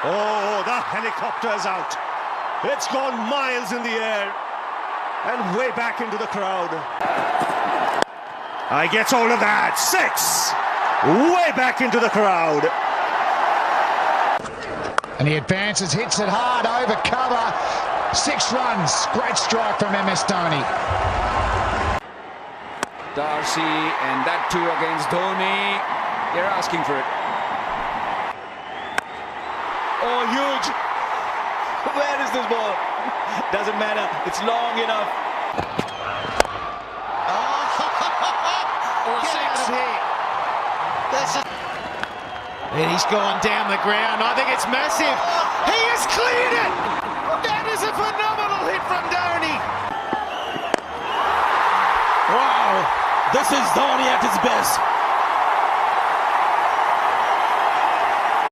Oh, the helicopter's out. It's gone miles in the air and way back into the crowd. I gets hold of that. 6. Way back into the crowd. And he advances, hits it hard, over cover. 6 runs. Great strike from MS Dhoni. Darcy, and that too against Dhoni. They're asking for it. Oh, huge. Where is this ball? Doesn't matter. It's long enough. Oh, 6 here. And he's gone down the ground. I think it's massive. He has cleared it. That is a phenomenal hit from Dhoni. Wow. This is Dhoni at his best.